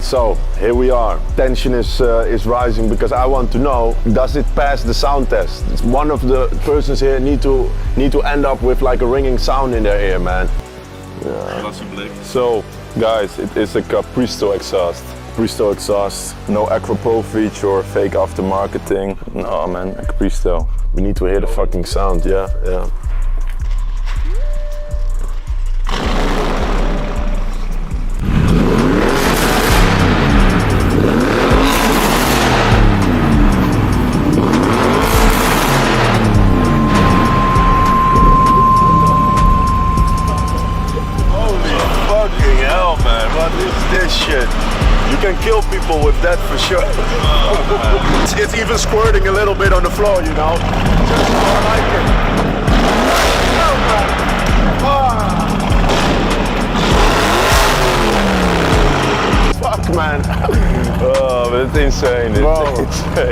So here we are. Tension is rising because I want to know, does it pass the sound test? One of the persons here need to end up with like a ringing sound in their ear, man. Yeah. So guys, it is a Capristo exhaust. Capristo exhaust, no Acro-Pro feature, fake aftermarketing. No man, Capristo. We need to hear the fucking sound, yeah. Fucking hell, man, what is this shit? You can kill people with that for sure. It's even squirting a little bit on the floor, you know? Just more like it. Fuck, man. Oh, but it's insane. It's insane.